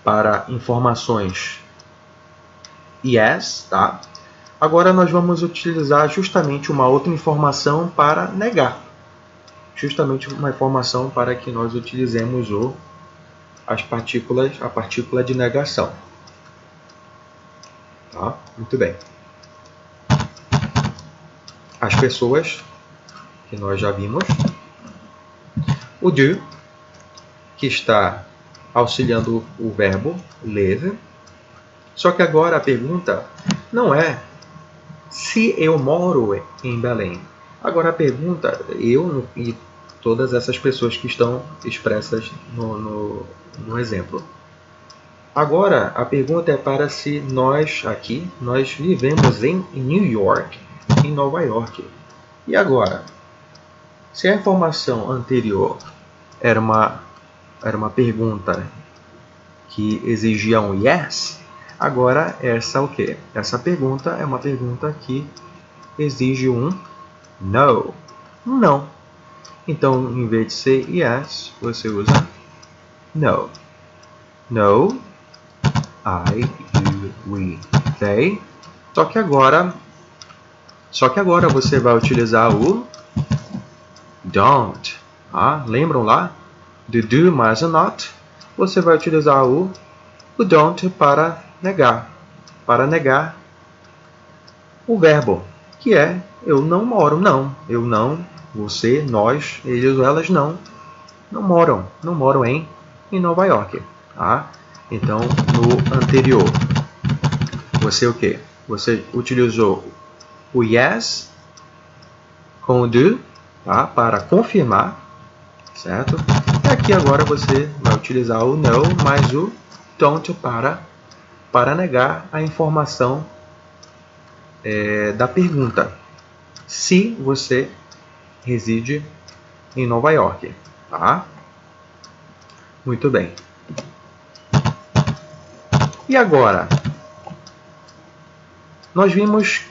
para informações yes, tá? Agora nós vamos utilizar justamente uma outra informação para negar. Justamente uma informação para que nós utilizemos a partícula de negação. Tá? Muito bem. As pessoas, que nós já vimos. O do, que está auxiliando o verbo live. Só que agora a pergunta não é se eu moro em Belém. Agora a pergunta, eu e todas essas pessoas que estão expressas no exemplo. Agora a pergunta é para se nós vivemos em New York, em Nova York. E agora, se a informação anterior era uma pergunta que exigia um yes, agora essa o quê? Essa pergunta é uma pergunta que exige um no. Não. Então, em vez de ser yes, você usa no. No, I, you, we, they. Só que agora você vai utilizar o don't. Ah, lembram lá? Do mais o not. Você vai utilizar o don't para negar. Para negar o verbo, que é eu não moro, não. Eu não, você, nós, eles ou elas não moram em Nova York. Tá? Então, no anterior, você o quê? você utilizou o yes com o do, tá? Para confirmar, certo? E aqui agora você vai utilizar o no mais o don't para negar a informação da pergunta. Se você reside em Nova York, tá? Muito bem. E agora, nós vimos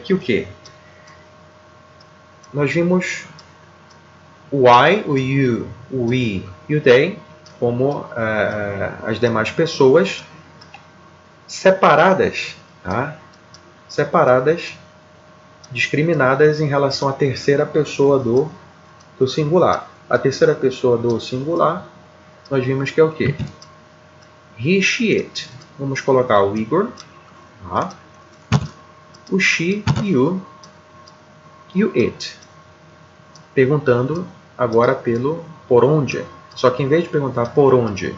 que o quê? Nós vimos o I, o you, o we e o they como as demais pessoas separadas, tá? Separadas, discriminadas em relação à terceira pessoa do singular. A terceira pessoa do singular, nós vimos que é o quê? He, she, it. Vamos colocar o Igor, tá? O she, you e o it. Perguntando agora por onde. Só que em vez de perguntar por onde,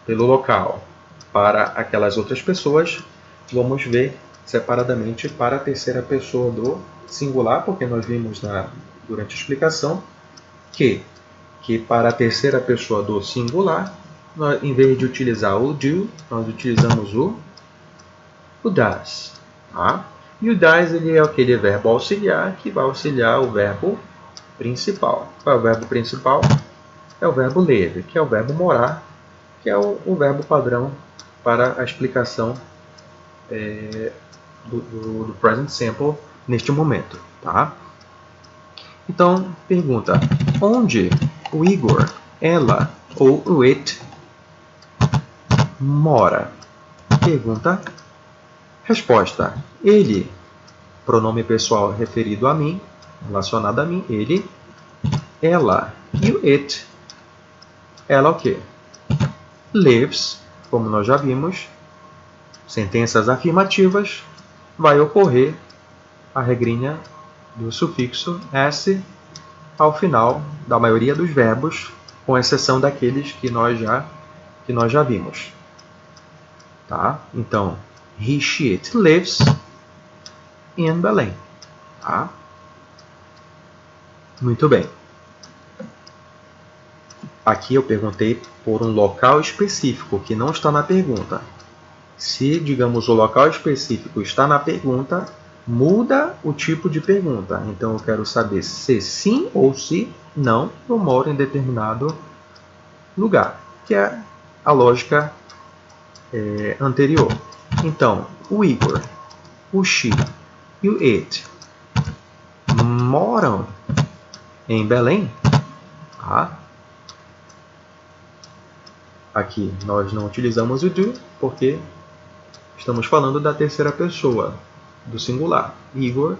pelo local, para aquelas outras pessoas, vamos ver separadamente para a terceira pessoa do singular, porque nós vimos durante a explicação que para a terceira pessoa do singular, nós, em vez de utilizar o do, nós utilizamos o does. Tá? E o does ele é aquele verbo auxiliar que vai auxiliar o verbo principal. Qual é o verbo principal? É o verbo live, que é o verbo morar, que é o verbo padrão para a explicação do present simple neste momento. Tá? Então, pergunta, onde o Igor, ela ou o it mora? Pergunta, resposta, ele, pronome pessoal referido a mim, relacionado a mim, ele, ela e o it. Ela o quê? Lives, como nós já vimos, sentenças afirmativas, vai ocorrer a regrinha do sufixo s ao final da maioria dos verbos, com exceção daqueles que nós já vimos. Tá? Então, he, she, it lives in Belém. Tá? Muito bem. Aqui eu perguntei por um local específico que não está na pergunta. Se, digamos, o local específico está na pergunta, muda o tipo de pergunta. Então, eu quero saber se sim ou se não eu moro em determinado lugar, que é a lógica anterior. Então, o Igor, o she e o it moram em Belém? Tá? Aqui nós não utilizamos o do, porque estamos falando da terceira pessoa, do singular. Igor,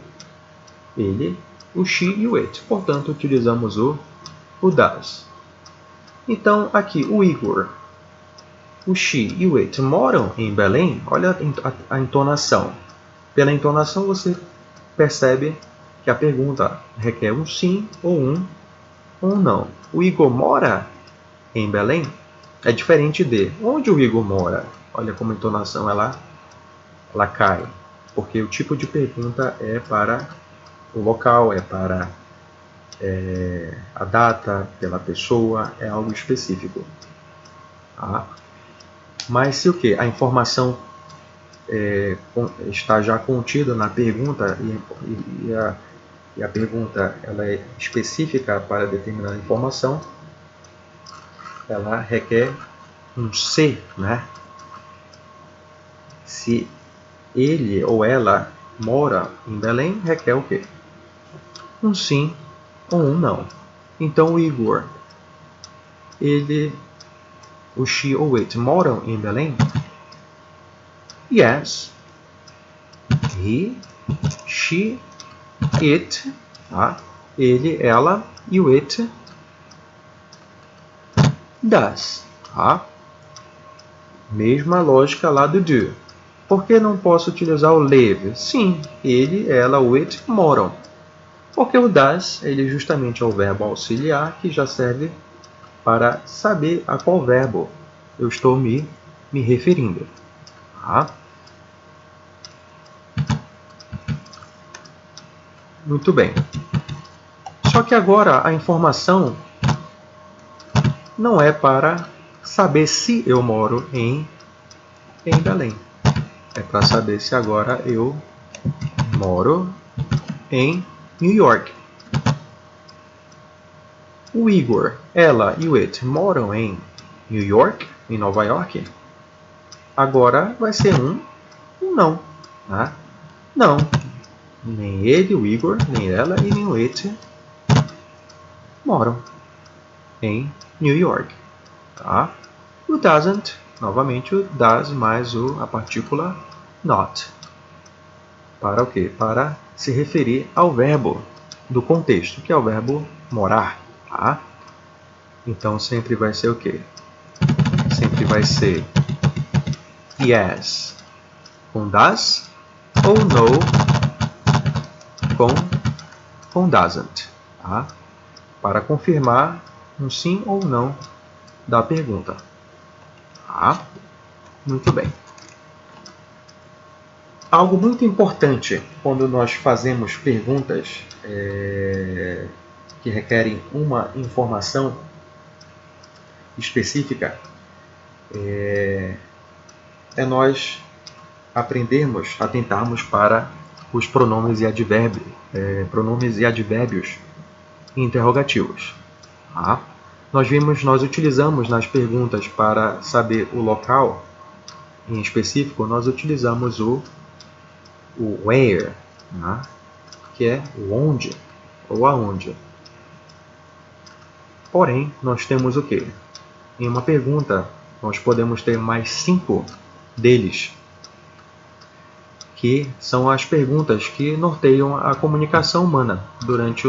ele, o she e o it. Portanto, utilizamos o does. Então, aqui, o Igor, o she e o it moram em Belém? Olha a entonação. Pela entonação, você percebe que a pergunta requer um sim ou um não. O Igor mora em Belém? É diferente de onde o Igor mora. Olha como a entonação ela cai. Porque o tipo de pergunta é para o local, é para a data, pela pessoa, é algo específico. Tá? Mas se o que? A informação está já contida na pergunta e a pergunta ela é específica para determinada informação, ela requer um se, né? Se ele ou ela mora em Belém, requer o quê? Um sim ou um não. Então, o Igor, ele, o she ou it moram em Belém? Yes. He, she, it, tá? Ele, ela e o it does. Tá? Mesma lógica lá do do. Por que não posso utilizar o live? Sim, ele, ela, o it moram. Porque o does, ele justamente é o verbo auxiliar que já serve para saber a qual verbo eu estou me referindo. Tá? Muito bem. Só que agora a informação não é para saber se eu moro em Belém. É para saber se agora eu moro em New York. O Igor, ela e o It moram em New York, em Nova York? Agora vai ser um não. Tá? Não. Nem ele, o Igor, nem ela e nem o It moram em New York. Tá? O doesn't, novamente o does mais a partícula not. Para o quê? Para se referir ao verbo do contexto, que é o verbo morar. Tá? Então sempre vai ser o quê? Sempre vai ser yes com does ou no com doesn't. Tá? Para confirmar um sim ou não da pergunta. Tá? Muito bem. Algo muito importante quando nós fazemos perguntas que requerem uma informação específica é nós aprendermos, atentarmos para os pronomes e advérbios interrogativos. Tá? Nós utilizamos nas perguntas para saber o local em específico, nós utilizamos o where, tá? Que é o onde ou aonde. Porém, nós temos o quê? Em uma pergunta, nós podemos ter mais 5 deles, que são as perguntas que norteiam a comunicação humana durante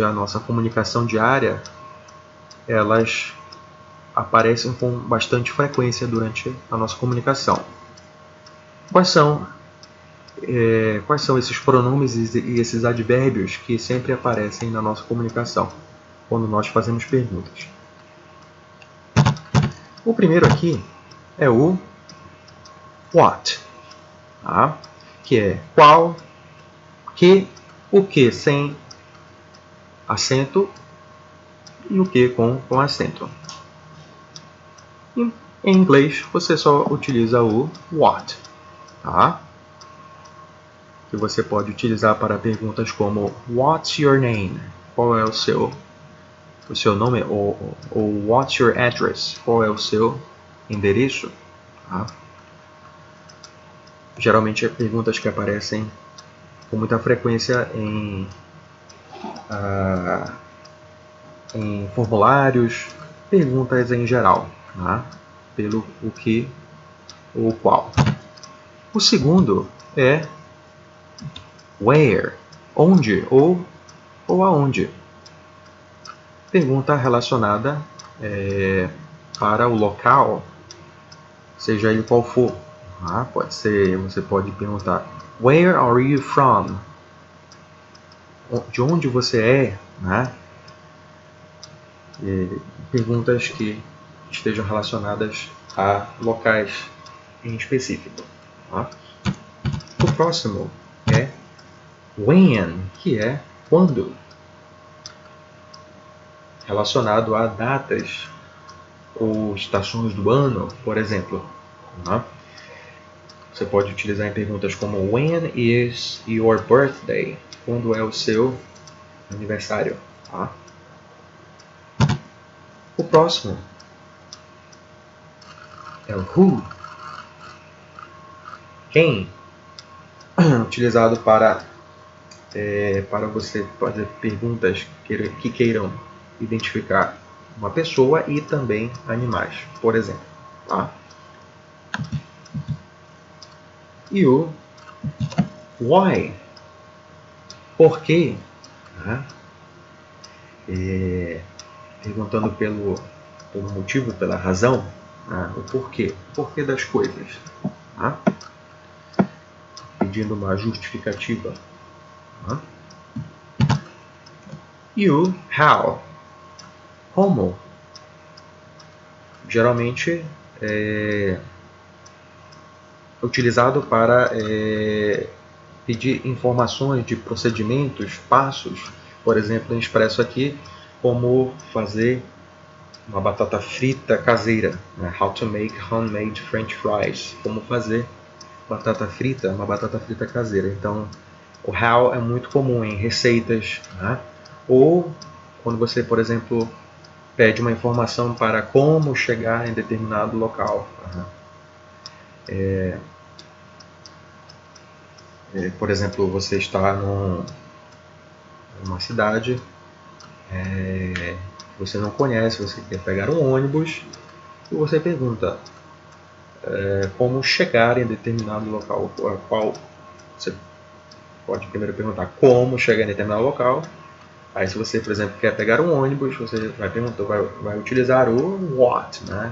a nossa comunicação diária. Elas aparecem com bastante frequência durante a nossa comunicação. Quais são esses pronomes e esses advérbios que sempre aparecem na nossa comunicação quando nós fazemos perguntas? O primeiro aqui é o what, tá? Que é qual, que, o que sem acento e o que com acento. Em inglês, você só utiliza o what, tá? Que você pode utilizar para perguntas como what's your name? Qual é o seu nome? Ou what's your address? Qual é o seu endereço? Tá? Geralmente é perguntas que aparecem com muita frequência em formulários, perguntas em geral, tá? Pelo o que ou qual. O segundo é where, onde ou aonde. Pergunta relacionada para o local, seja ele qual for. Pode ser, você pode perguntar where are you from? De onde você é? Né? Perguntas que estejam relacionadas a locais em específico. Tá? O próximo é when, que é quando, relacionado a datas ou estações do ano, por exemplo. Tá? Você pode utilizar em perguntas como when is your birthday? Quando é o seu aniversário? Tá? O próximo é o who, quem, utilizado para você fazer perguntas que queiram identificar uma pessoa e também animais, por exemplo. Tá? E o why, por quê? Tá? Perguntando pelo motivo, pela razão, o porquê das coisas. Tá? Pedindo uma justificativa. Tá? E o how, como, geralmente utilizado para pedir informações de procedimentos, passos, por exemplo, eu expresso aqui como fazer uma batata frita caseira, né? How to make homemade French fries, como fazer batata frita, uma batata frita caseira. Então, o how é muito comum em receitas, né? Ou quando você, por exemplo, pede uma informação para como chegar em determinado local. Por exemplo, você está numa cidade, você não conhece, você quer pegar um ônibus e você pergunta como chegar em determinado local. Qual você pode primeiro perguntar como chegar em determinado local. Aí, se você, por exemplo, quer pegar um ônibus, você vai perguntar, vai utilizar o what, né?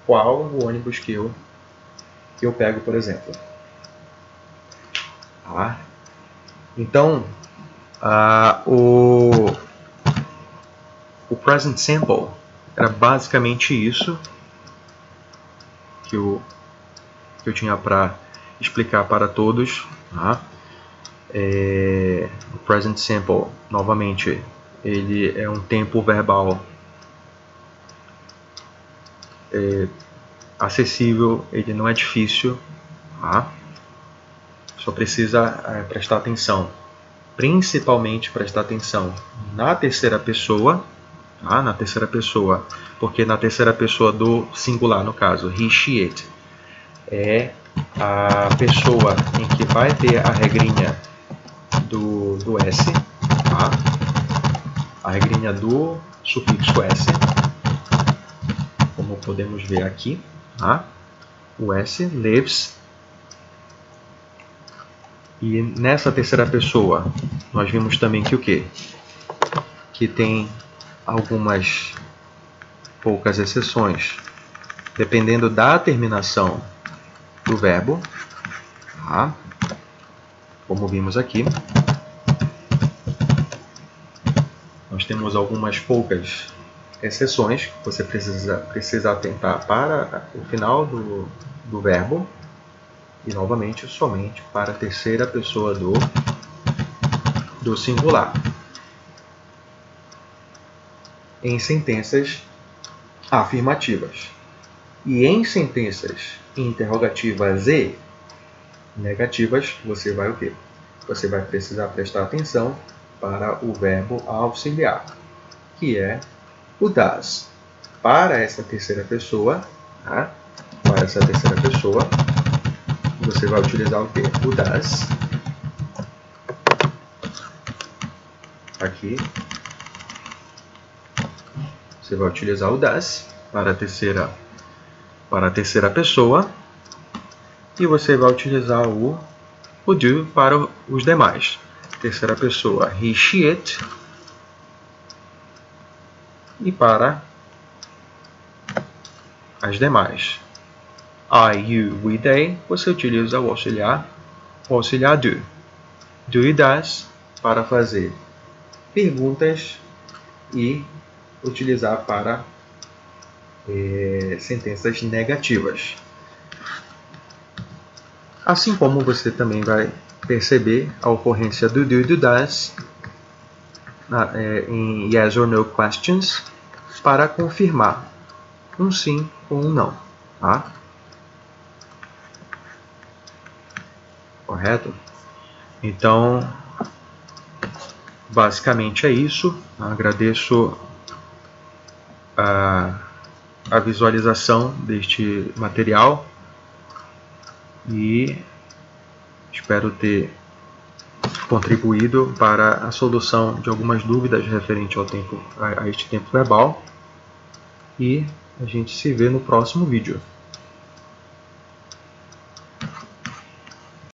Qual o ônibus que eu pego, por exemplo. Tá? Então, o present simple era basicamente isso que eu tinha para explicar para todos. Tá? O present simple, novamente, ele é um tempo verbal acessível, ele não é difícil, tá? Só precisa prestar atenção, principalmente prestar atenção na terceira pessoa, tá? Na terceira pessoa, porque na terceira pessoa do singular, no caso, he, she, it, é a pessoa em que vai ter a regrinha do S, tá? A regrinha do sufixo S, como podemos ver aqui, tá? O S, lives. E nessa terceira pessoa, nós vimos também que o quê? Que tem algumas poucas exceções, dependendo da terminação do verbo, tá? Como vimos aqui. Nós temos algumas poucas exceções que você precisa atentar para o final do verbo. E novamente, somente para a terceira pessoa do singular. Em sentenças afirmativas. E em sentenças interrogativas e negativas, você vai o quê? Você vai precisar prestar atenção para o verbo auxiliar, que é o does. Para essa terceira pessoa, tá? Para essa terceira pessoa, você vai utilizar o quê? O does. Aqui. Você vai utilizar o does para a terceira pessoa. E você vai utilizar o do para os demais. Terceira pessoa, he, she, it. E para as demais, I, you, we, they, você utiliza o auxiliar do. Do e does para fazer perguntas e utilizar para sentenças negativas. Assim como você também vai perceber a ocorrência do e do does em yes or no questions para confirmar um sim ou um não. Tá? Correto? Então, basicamente é isso. Agradeço a visualização deste material e espero ter contribuído para a solução de algumas dúvidas referente a este tempo verbal, e a gente se vê no próximo vídeo.